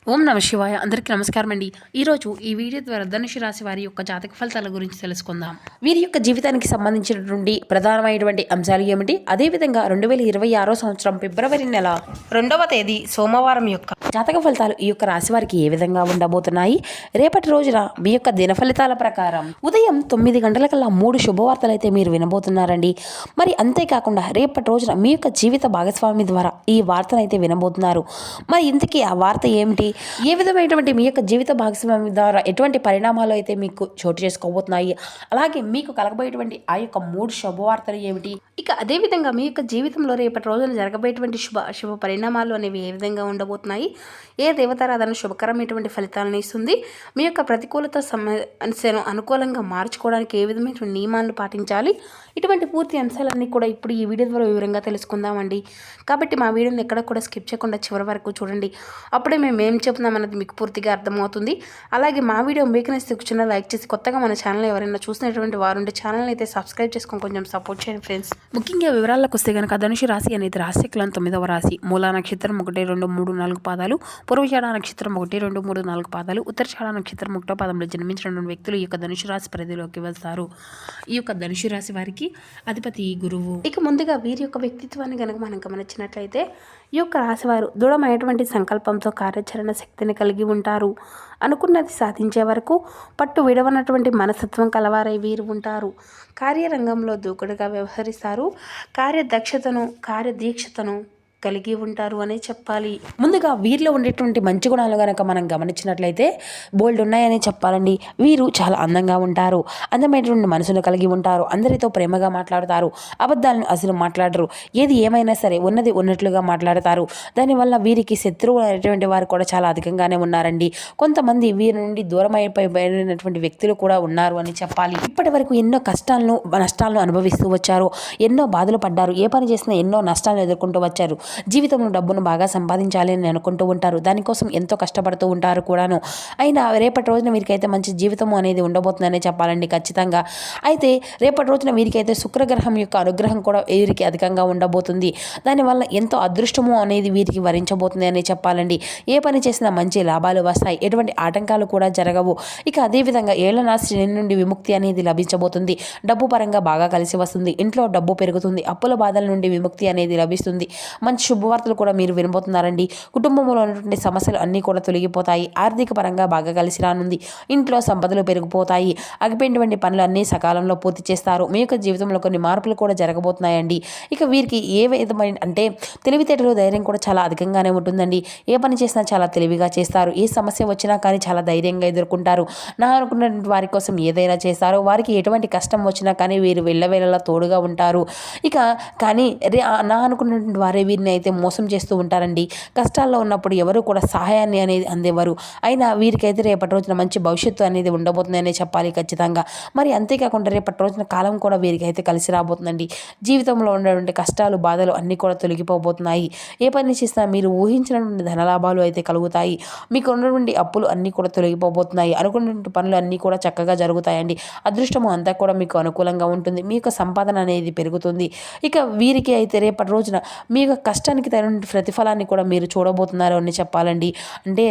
ఓం నమ శివాయ. అందరికీ నమస్కారం అండి. ఈరోజు ఈ వీడియో ద్వారా ధనుసు రాశి వారి యొక్క జాతక ఫలితాల గురించి తెలుసుకుందాం. వీరి యొక్క జీవితానికి సంబంధించినటువంటి ప్రధానమైనటువంటి అంశాలు ఏమిటి, అదేవిధంగా 2026 సంవత్సరం ఫిబ్రవరి నెల 2వ తేదీ సోమవారం యొక్క జాతక ఫలితాలు ఈ యొక్క రాశి వారికి ఏ విధంగా ఉండబోతున్నాయి, రేపటి రోజున మీ యొక్క దిన ఫలితాల ప్రకారం ఉదయం 9 గంటలకల్లా 3 శుభవార్తలు అయితే మీరు వినబోతున్నారండి. మరి అంతేకాకుండా రేపటి రోజున మీ యొక్క జీవిత భాగస్వామి ద్వారా ఈ వార్తను అయితే వినబోతున్నారు. మరి ఇంతకీ ఆ వార్త ఏమిటి, ఏ విధమైనటువంటి మీ యొక్క జీవిత భాగస్వామి ద్వారా ఎటువంటి పరిణామాలు అయితే మీకు చోటు చేసుకోబోతున్నాయి, అలాగే మీకు కలగబోయేటువంటి ఆ యొక్క 3 శుభవార్తలు ఏమిటి, ఇక అదేవిధంగా మీ యొక్క జీవితంలో రేపటి రోజున జరగబోయేటువంటి శుభ పరిణామాలు అనేవి ఏ విధంగా ఉండబోతున్నాయి, ఏ దేవతారాధన శుభకరమైనటువంటి ఫలితాలను ఇస్తుంది, మీ యొక్క ప్రతికూలత సమస్యను అనుకూలంగా మార్చుకోవడానికి ఏ విధమైన నియమాలను పాటించాలి, ఇటువంటి పూర్తి అంశాలన్నీ కూడా ఇప్పుడు ఈ వీడియో ద్వారా వివరంగా తెలుసుకుందామండి. కాబట్టి మా వీడియోని ఎక్కడ కూడా స్కిప్ చేయకుండా చివరి వరకు చూడండి. అప్పుడే మేము ఏం చెప్తున్నామన్నది మీకు పూర్తిగా అర్థమవుతుంది. అలాగే మా వీడియో మీకు నచ్చితే చిన్న లైక్ చేసి, కొత్తగా మన ఛానల్ ఎవరైనా చూసినటువంటి వారుంటే ఛానల్ అయితే సబ్స్క్రైబ్ చేసుకొని కొంచెం సపోర్ట్ చేయండి ఫ్రెండ్స్. ముఖ్యంగా వివరాలకు వస్తే కనుక ధనుసు రాశి అనేది రాశికులం 9వ రాశి. మూలా నక్షత్రం 1, 2, 3, 4 పాదాలు, పూర్వషాఢ నక్షత్రం 1, 2, 3, 4 పాదాలు, ఉత్తరాషాఢ నక్షత్రం 1వ పాదంలో జన్మించిన వ్యక్తులు ఈ యొక్క ధనుసు రాశి పరిధిలోకి వెళ్తారు. ఈ యొక్క ధనుసు రాశి వారికి అధిపతి గురువు. ఇక ముందుగా వీరి యొక్క వ్యక్తిత్వాన్ని కనుక మనం గమనించినట్లయితే ఈ యొక్క రాశివారు దృఢమైనటువంటి సంకల్పంతో కార్యాచరణ శక్తిని కలిగి ఉంటారు. అనుకున్నది సాధించే వరకు పట్టు విడవనటువంటి మనస్తత్వం కలవారై వీరు ఉంటారు. కార్యరంగంలో దూకుడుగా వ్యవహరిస్తారు. కార్యదక్షతను కార్యదీక్షతను కలిగి ఉంటారు అనే చెప్పాలి. ముందుగా వీరిలో ఉండేటువంటి మంచి గుణాలు కనుక మనం గమనించినట్లయితే బోల్డ్ ఉన్నాయని చెప్పాలండి. వీరు చాలా అందంగా ఉంటారు, అందమైనటువంటి మనసును కలిగి ఉంటారు, అందరితో ప్రేమగా మాట్లాడతారు, అబద్ధాలను అసలు మాట్లాడరు, ఏది ఏమైనా సరే ఉన్నది ఉన్నట్లుగా మాట్లాడతారు. దానివల్ల వీరికి శత్రువు అనేటువంటి వారు కూడా చాలా అధికంగానే ఉన్నారండి. కొంతమంది వీరి నుండి దూరం అయిపోయినటువంటి వ్యక్తులు కూడా ఉన్నారు అని చెప్పాలి. ఇప్పటి వరకు ఎన్నో నష్టాలను అనుభవిస్తూ వచ్చారు, ఎన్నో బాధలు పడ్డారు, ఏ పని చేసినా ఎన్నో నష్టాలను ఎదుర్కొంటూ వచ్చారు. జీవితంలో డబ్బును బాగా సంపాదించాలి అని అనుకుంటూ ఉంటారు, దానికోసం ఎంతో కష్టపడుతూ ఉంటారు కూడాను. అయినా రేపటి రోజున వీరికైతే మంచి జీవితం అనేది ఉండబోతుందనే చెప్పాలండి ఖచ్చితంగా. అయితే రేపటి రోజున వీరికైతే శుక్రగ్రహం యొక్క అనుగ్రహం కూడా వీరికి అధికంగా ఉండబోతుంది. దానివల్ల ఎంతో అదృష్టము అనేది వీరికి వరించబోతుంది అని చెప్పాలండి. ఏ పని చేసినా మంచి లాభాలు వస్తాయి, ఎటువంటి ఆటంకాలు కూడా జరగవు. ఇక అదేవిధంగా ఏళ్లనాశి నుండి విముక్తి అనేది లభించబోతుంది. డబ్బు పరంగా బాగా కలిసి వస్తుంది, ఇంట్లో డబ్బు పెరుగుతుంది, అప్పుల బాధల నుండి విముక్తి అనేది లభిస్తుంది. మంచి శుభవార్తలు కూడా మీరు వినబోతున్నారండి. కుటుంబంలో ఉన్నటువంటి సమస్యలు అన్నీ కూడా తొలగిపోతాయి. ఆర్థిక పరంగా బాగా కలిసి రానుంది. ఇంట్లో సంపదలు పెరిగిపోతాయి. ఆగిపోయినటువంటి పనులు అన్నీ సకాలంలో పూర్తి చేస్తారు. మీ యొక్క జీవితంలో కొన్ని మార్పులు కూడా జరగబోతున్నాయండి. ఇక వీరికి ఏ విధమైన అంటే తెలివితేటలు, ధైర్యం కూడా చాలా అధికంగానే ఉంటుందండి. ఏ పని చేసినా చాలా తెలివిగా చేస్తారు. ఏ సమస్య వచ్చినా కానీ చాలా ధైర్యంగా ఎదుర్కొంటారు. నా అనుకున్నటువంటి వారి కోసం ఏదైనా చేస్తారు. వారికి ఎటువంటి కష్టం వచ్చినా కానీ వీరు వెళ్ళవేళలా తోడుగా ఉంటారు. ఇక కానీ నా అనుకున్నటువంటి వారే వీరిని అయితే మోసం చేస్తూ ఉంటారండి. కష్టాల్లో ఉన్నప్పుడు ఎవరు కూడా సహాయాన్ని అనేది అందేవారు. అయినా వీరికైతే రేపటి రోజున మంచి భవిష్యత్తు అనేది ఉండబోతుందనే చెప్పాలి ఖచ్చితంగా. మరి అంతేకాకుండా రేపటి రోజున కాలం కూడా వీరికైతే కలిసి రాబోతుందండి. జీవితంలో ఉన్నటువంటి కష్టాలు, బాధలు అన్నీ కూడా తొలగిపోబోతున్నాయి. ఏ పని చేసినా మీరు ఊహించినటువంటి ధనలాభాలు అయితే కలుగుతాయి. మీకు ఉన్నటువంటి అప్పులు అన్నీ కూడా తొలగిపోబోతున్నాయి. అనుకున్నటువంటి పనులు అన్నీ కూడా చక్కగా జరుగుతాయండి. అదృష్టము అంతా కూడా మీకు అనుకూలంగా ఉంటుంది. మీ యొక్క సంపాదన అనేది పెరుగుతుంది. ఇక వీరికి అయితే రేపటి రోజున మీ యొక్క కష్టానికి తగిన ప్రతిఫలాన్ని కూడా మీరు చూడబోతున్నారు అని చెప్పాలండి. అంటే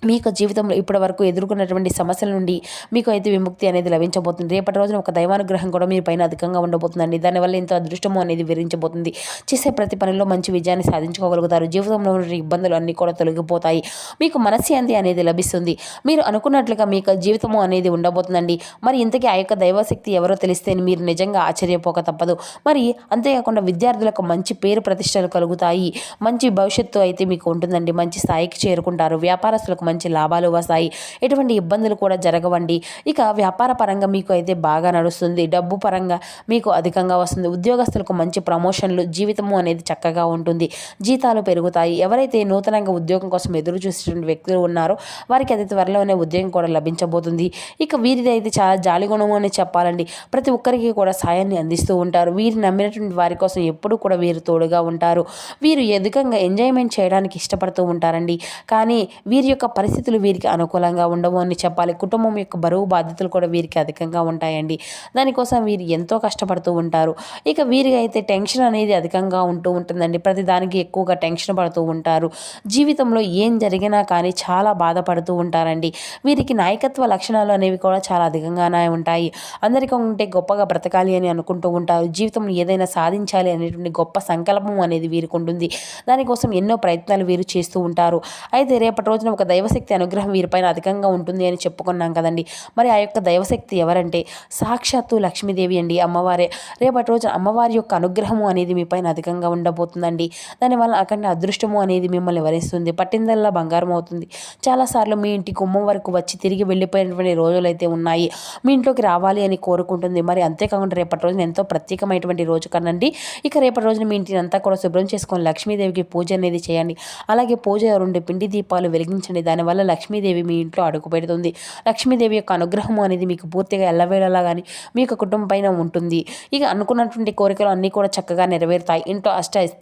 మీ యొక్క జీవితంలో ఇప్పటి వరకు ఎదుర్కొన్నటువంటి సమస్యల నుండి మీకు అయితే విముక్తి అనేది లభించబోతుంది. రేపటి రోజున ఒక దైవానుగ్రహం కూడా మీ పైన అధికంగా ఉండబోతుందండి. దానివల్ల ఎంతో అదృష్టము అనేది విరించబోతుంది. చేసే ప్రతి పనిలో మంచి విజయాన్ని సాధించుకోగలుగుతారు. జీవితంలో ఉన్న ఇబ్బందులు అన్నీ కూడా తొలగిపోతాయి. మీకు మనశ్శాంతి అనేది లభిస్తుంది. మీరు అనుకున్నట్లుగా మీ యొక్క జీవితము అనేది ఉండబోతుందండి. మరి ఇంతకీ ఆ యొక్క దైవశక్తి ఎవరో తెలిస్తే మీరు నిజంగా ఆశ్చర్యపోక తప్పదు. మరి అంతేకాకుండా విద్యార్థులకు మంచి పేరు ప్రతిష్టలు కలుగుతాయి. మంచి భవిష్యత్తు అయితే మీకు ఉంటుందండి. మంచి స్థాయికి చేరుకుంటారు. వ్యాపారస్తులకు మంచి లాభాలు వస్తాయి. ఎటువంటి ఇబ్బందులు కూడా జరగవండి. ఇక వ్యాపార పరంగా మీకు అయితే బాగా నడుస్తుంది. డబ్బు పరంగా మీకు అధికంగా వస్తుంది. ఉద్యోగస్తులకు మంచి ప్రమోషన్లు, జీవితము అనేది చక్కగా ఉంటుంది. జీతాలు పెరుగుతాయి. ఎవరైతే నూతనంగా ఉద్యోగం కోసం ఎదురు చూసేటువంటి వ్యక్తులు ఉన్నారో వారికి అతి త్వరలోనే ఉద్యోగం కూడా లభించబోతుంది. ఇక వీరిది అయితే చాలా జాలిగుణము అని చెప్పాలండి. ప్రతి ఒక్కరికి కూడా సాయాన్ని అందిస్తూ ఉంటారు. వీరు నమ్మినటువంటి వారి కోసం ఎప్పుడు కూడా వీరు తోడుగా ఉంటారు. వీరు అధికంగా ఎంజాయ్మెంట్ చేయడానికి ఇష్టపడుతూ ఉంటారండి. కానీ వీరి యొక్క పరిస్థితులు వీరికి అనుకూలంగా ఉండవు అని చెప్పాలి. కుటుంబం యొక్క బరువు బాధ్యతలు కూడా వీరికి అధికంగా ఉంటాయండి. దానికోసం వీరు ఎంతో కష్టపడుతూ ఉంటారు. ఇక వీరికి అయితే టెన్షన్ అనేది అధికంగా ఉంటూ ఉంటుందండి. ప్రతి దానికి ఎక్కువగా టెన్షన్ పడుతూ ఉంటారు. జీవితంలో ఏం జరిగినా కానీ చాలా బాధపడుతూ ఉంటారండి. వీరికి నాయకత్వ లక్షణాలు అనేవి కూడా చాలా అధికంగానే ఉంటాయి. అందరికంటే గొప్పగా బ్రతకాలి అని అనుకుంటూ ఉంటారు. జీవితంలో ఏదైనా సాధించాలి అనేటువంటి గొప్ప సంకల్పం అనేది వీరికి ఉంటుంది. దానికోసం ఎన్నో ప్రయత్నాలు వీరు చేస్తూ ఉంటారు. అయితే రేపటి రోజున ఒక దైవశక్తి అనుగ్రహం వీరిపైన అధికంగా ఉంటుంది అని చెప్పుకున్నాం కదండి. మరి ఆ యొక్క దైవశక్తి ఎవరంటే సాక్షాత్తు లక్ష్మీదేవి అండి, అమ్మవారే. రేపటి రోజున అమ్మవారి యొక్క అనుగ్రహము అనేది మీ పైన అధికంగా ఉండబోతుందండి. దానివల్ల అఖండ అదృష్టము అనేది మిమ్మల్ని వరిస్తుంది. పట్టిందల్లా బంగారం అవుతుంది. చాలాసార్లు మీ ఇంటి గుమ్మం వరకు వచ్చి తిరిగి వెళ్ళిపోయినటువంటి రోజులైతే ఉన్నాయి. మీ ఇంట్లోకి రావాలి అని కోరుకుంటుంది. మరి అంతేకాకుండా రేపటి రోజున ఎంతో ప్రత్యేకమైనటువంటి రోజు కనండి. ఇక రేపటి రోజున మీ ఇంటిని అంతా కూడా శుభ్రం చేసుకొని లక్ష్మీదేవికి పూజ అనేది చేయండి. అలాగే పూజ 2 పిండి దీపాలు వెలిగించండి. దానివల్ల లక్ష్మీదేవి మీ ఇంట్లో అడుగు పెడుతుంది. లక్ష్మీదేవి యొక్క అనుగ్రహం అనేది మీకు పూర్తిగా ఎల్లవేళలా కానీ మీ యొక్క కుటుంబం పైన ఉంటుంది. ఇక అనుకున్నటువంటి కోరికలు అన్నీ కూడా చక్కగా నెరవేరుతాయి. ఇంట్లో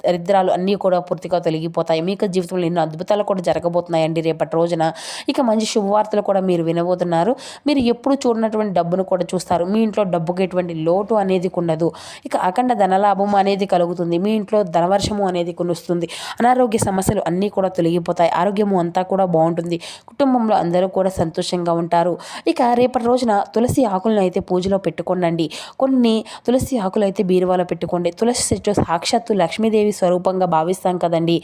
దరిద్రాలు అన్నీ కూడా పూర్తిగా తొలగిపోతాయి. మీ యొక్క జీవితంలో ఎన్నో అద్భుతాలు కూడా జరగబోతున్నాయండి రేపటి రోజున. ఇక మంచి శుభవార్తలు కూడా మీరు వినబోతున్నారు. మీరు ఎప్పుడు చూడనటువంటి డబ్బును కూడా చూస్తారు. మీ ఇంట్లో డబ్బుకి ఎటువంటి లోటు అనేది ఉండదు. ఇక అఖండ ధనలాభం అనేది కలుగుతుంది. మీ ఇంట్లో ధనవర్షము అనేది కురుస్తుంది. అనారోగ్య సమస్యలు అన్నీ కూడా తొలగిపోతాయి. ఆరోగ్యము అంతా కూడా బాగుంటుంది. కుటుంబంలో అందరూ కూడా సంతోషంగా ఉంటారు. ఇక రేపటి రోజున తులసి ఆకులను అయితే పూజలో పెట్టుకోండి. కొన్ని తులసి ఆకులు అయితే బీరువాలో పెట్టుకోండి. తులసి చెట్టు సాక్షాత్తు లక్ష్మీదేవి స్వరూపంగా భావిస్తాం కదండి.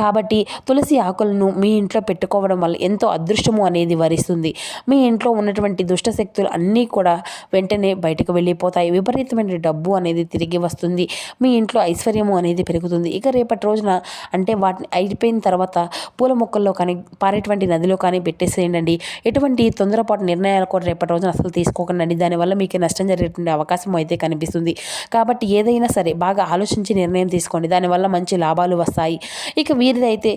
కాబట్టి తులసి ఆకులను మీ ఇంట్లో పెట్టుకోవడం వల్ల ఎంతో అదృష్టము అనేది వరిస్తుంది. మీ ఇంట్లో ఉన్నటువంటి దుష్ట శక్తులు అన్నీ కూడా వెంటనే బయటకు వెళ్ళిపోతాయి. విపరీతమైన డబ్బు అనేది తిరిగి వస్తుంది. మీ ఇంట్లో ఐశ్వర్యము అనేది పెరుగుతుంది. ఇక రేపటి రోజున అంటే వాటిని అయిపోయిన తర్వాత పూల మొక్కల్లో కానీ పారేటువంటి నదిలో కానీ పెట్టేసేయండి. ఎటువంటి తొందరపాటు నిర్ణయాలు కూడా రేపటి రోజున అసలు తీసుకోకండి. దానివల్ల మీకు నష్టం జరిగేటువంటి అవకాశం అయితే కనిపిస్తుంది. కాబట్టి ఏదైనా సరే బాగా ఆలోచించి నిర్ణయం తీసుకోండి. దానివల్ల మంచి లాభాలు వస్తాయి. ఇక వీరిదైతే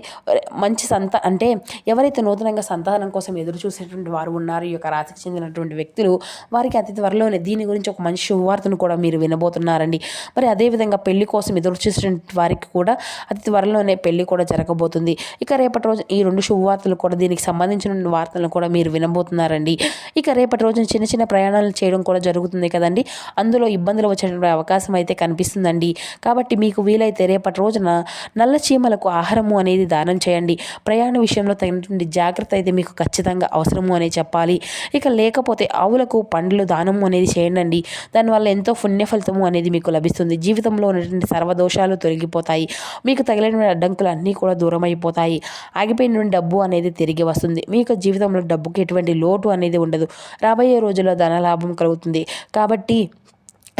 మంచి అంటే ఎవరైతే నూతనంగా సంతానం కోసం ఎదురు చూసేటువంటి వారు ఉన్నారు, ఈ యొక్క రాశికి చెందినటువంటి వ్యక్తులు, వారికి అతి త్వరలోనే దీని గురించి ఒక మంచి శుభవార్తను కూడా మీరు వినబోతున్నారండి. మరి అదేవిధంగా పెళ్లి కోసం ఎదురు చూసేటువంటి వారికి కూడా అతి త్వరలోనే పెళ్లి కూడా జరగబోతుంది. ఇక రేపటి రోజు ఈ 2 శుభవార్తలు కూడా దీనికి సంబంధించిన వార్తలను కూడా మీరు వినబోతున్నారండి. ఇక రేపటి రోజున చిన్న చిన్న ప్రయాణాలు చేయడం కూడా జరుగుతుంది కదండి. అందులో ఇబ్బందులు వచ్చేటువంటి అవకాశం అయితే కనిపిస్తుందండి. కాబట్టి మీకు వీలైతే రేపటి రోజున నల్ల చీమలకు ఆహారము అనేది దానం చేయండి. ప్రయాణ విషయంలో తగినటువంటి జాగ్రత్త అయితే మీకు ఖచ్చితంగా అవసరము అనే చెప్పాలి. ఇక లేకపోతే ఆవులకు పండ్లు దానము అనేది చేయండి. దానివల్ల ఎంతో పుణ్య ఫలితము అనేది మీకు లభిస్తుంది. జీవితంలో ఉన్నటువంటి సర్వదోషాలు తొలగిపోతాయి. మీకు తగిలిన అడ్డంకులు అన్నీ కూడా దూరం అయిపోతాయి. ఆగిపోయిన డబ్బు అనేది తిరిగి వస్తుంది. మీ యొక్క జీవితంలో డబ్బుకి ఎటువంటి లోటు అనేది ఉండదు. రాబోయే రోజుల్లో ధనలాభం కలుగుతుంది. కాబట్టి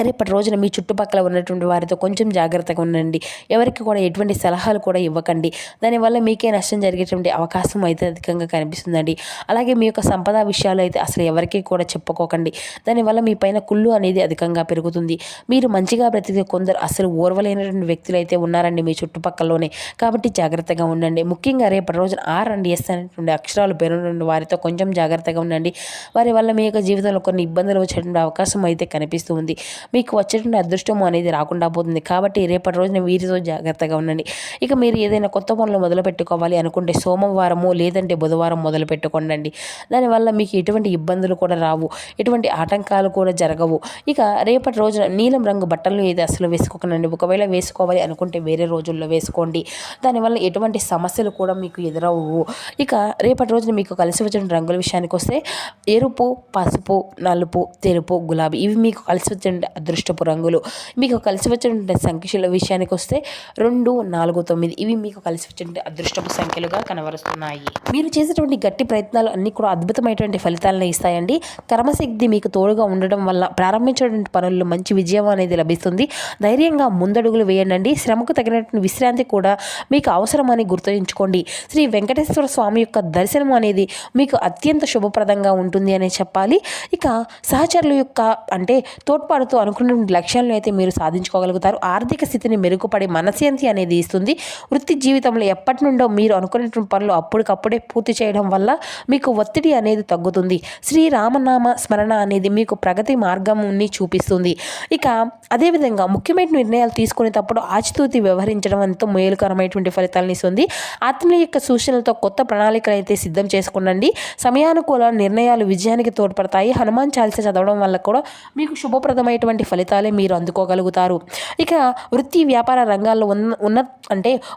రేపటి రోజున మీ చుట్టుపక్కల ఉన్నటువంటి వారితో కొంచెం జాగ్రత్తగా ఉండండి. ఎవరికి కూడా ఎటువంటి సలహాలు కూడా ఇవ్వకండి. దానివల్ల మీకే నష్టం జరిగేటువంటి అవకాశం అయితే అధికంగా కనిపిస్తుందండి. అలాగే మీ యొక్క సంపద విషయాలు అయితే అసలు ఎవరికి కూడా చెప్పుకోకండి. దానివల్ల మీ పైన కుళ్ళు అనేది అధికంగా పెరుగుతుంది. మీరు మంచిగా బ్రతికే కొందరు అసలు ఓర్వలేనటువంటి వ్యక్తులు అయితే ఉన్నారండి మీ చుట్టుపక్కలలోనే. కాబట్టి జాగ్రత్తగా ఉండండి. ముఖ్యంగా రేపటి రోజున R&S అనేటువంటి అక్షరాలు పేరున్న వారితో కొంచెం జాగ్రత్తగా ఉండండి. వారి వల్ల మీ యొక్క జీవితంలో కొన్ని ఇబ్బందులు వచ్చేటువంటి అవకాశం అయితే కనిపిస్తుంది. మీకు వచ్చేటువంటి అదృష్టం అనేది రాకుండా పోతుంది. కాబట్టి రేపటి రోజున వీరితో జాగ్రత్తగా ఉండండి. ఇక మీరు ఏదైనా కొత్త పనులు మొదలు పెట్టుకోవాలి అనుకుంటే సోమవారము లేదంటే బుధవారం మొదలు పెట్టుకోండి. దానివల్ల మీకు ఎటువంటి ఇబ్బందులు కూడా రావు, ఎటువంటి ఆటంకాలు కూడా జరగవు. ఇక రేపటి రోజున నీలం రంగు బట్టలు ఏది అసలు వేసుకోకండి. ఒకవేళ వేసుకోవాలి అనుకుంటే వేరే రోజుల్లో వేసుకోండి. దానివల్ల ఎటువంటి సమస్యలు కూడా మీకు ఎదురవు. ఇక రేపటి రోజున మీకు కలిసి వచ్చిన రంగుల విషయానికి వస్తే ఎరుపు, పసుపు, నలుపు, తెలుపు, గులాబీ ఇవి మీకు కలిసి వచ్చిన అదృష్టపు రంగులు. మీకు కలిసి వచ్చిన సంఖ్యల విషయానికి వస్తే 2, 4, 9 ఇవి మీకు కలిసి వచ్చిన అదృష్టపు సంఖ్యలుగా కనబరుస్తున్నాయి. మీరు చేసేటువంటి గట్టి ప్రయత్నాలు అన్నీ కూడా అద్భుతమైనటువంటి ఫలితాలను ఇస్తాయండి. కర్మశక్తి మీకు తోడుగా ఉండడం వల్ల ప్రారంభించినటువంటి పనుల్లో మంచి విజయం అనేది లభిస్తుంది. ధైర్యంగా ముందడుగులు వేయండి. శ్రమకు తగినటువంటి విశ్రాంతి కూడా మీకు అవసరమని గుర్తుంచుకోండి. శ్రీ వెంకటేశ్వర స్వామి యొక్క దర్శనం అనేది మీకు అత్యంత శుభప్రదంగా ఉంటుంది అనే చెప్పాలి. ఇక సహచరుల యొక్క అంటే తోడ్పాటుతో అనుకున్నటువంటి లక్ష్యాలను అయితే మీరు సాధించుకోగలుగుతారు. ఆర్థిక స్థితిని మెరుగుపడి మనశ్శాంతి అనేది ఇస్తుంది. వృత్తి జీవితంలో ఎప్పటి నుండో మీరు అనుకున్నటువంటి పనులు అప్పటికప్పుడే పూర్తి చేయడం వల్ల మీకు ఒత్తిడి అనేది తగ్గుతుంది. శ్రీరామనామ స్మరణ అనేది మీకు ప్రగతి మార్గంని చూపిస్తుంది. ఇక అదేవిధంగా ముఖ్యమైన నిర్ణయాలు తీసుకునేటప్పుడు ఆచితూచి వ్యవహరించడం ఎంతో మేలుకరమైనటువంటి ఫలితాలను ఇస్తుంది. ఆత్మీయ యొక్క సూచనలతో కొత్త ప్రణాళికలు అయితే సిద్ధం చేసుకోండి. సమయానుకూల నిర్ణయాలు విజయానికి తోడ్పడతాయి. హనుమాన్ చాలీసా చదవడం వల్ల కూడా మీకు శుభప్రదమైనటువంటి ఫలితాలే మీరు అందుకోగలుగుతారు. ఇక వృత్తి వ్యాపార రంగాల్లో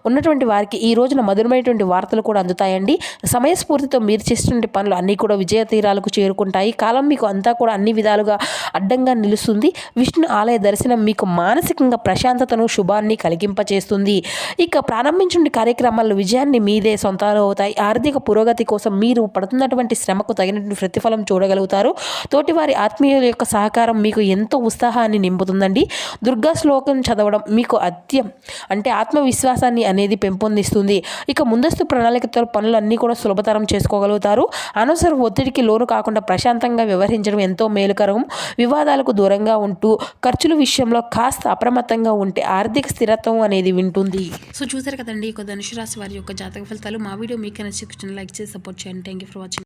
ఉన్నటువంటి వారికి ఈ రోజున మధురమైనటువంటి వార్తలు కూడా అందుతాయండి. సమయస్ఫూర్తితో మీరు చేసినటువంటి పనులు అన్నీ కూడా విజయ తీరాలకు చేరుకుంటాయి. కాలం మీకు అంతా కూడా అన్ని విధాలుగా అడ్డంగా నిలుస్తుంది. విష్ణు ఆలయ దర్శనం మీకు మానసికంగా ప్రశాంతతను శుభాన్ని కలిగింపచేస్తుంది. ఇక ప్రారంభించిన కార్యక్రమాల్లో విజయాన్ని మీదే సొంతాలు అవుతాయి. ఆర్థిక పురోగతి కోసం మీరు పడుతున్నటువంటి శ్రమకు తగినటువంటి ప్రతిఫలం చూడగలుగుతారు. తోటివారి ఆత్మీయుల యొక్క సహకారం మీకు ఎంతో ఉత్సాహాన్ని నింపుతుందండి. దుర్గా శ్లోకం చదవడం మీకు ఆత్మవిశ్వాసాన్ని అనేది పెంపొందిస్తుంది. ఇక ముందస్తు ప్రణాళికతో పనులన్నీ కూడా సులభతరం చేసుకోగలుగుతారు. అనవసర ఒత్తిడికి లోను కాకుండా ప్రశాంతంగా వ్యవహరించడం ఎంతో మేలుకరం. వివాదాలకు దూరంగా ఉంటూ ఖర్చుల విషయంలో కాస్త అప్రమత్తంగా ఉంటే ఆర్థిక స్థిరత్వం అనేది వింటుంది. సో చూసారు కదండి, ధనుసు రాశి వారి యొక్క జాతక ఫలితాలు. మా వీడియో మీకు నచ్చి లైక్ చేసి సపోర్ట్ చేయండి. Thank you for watching.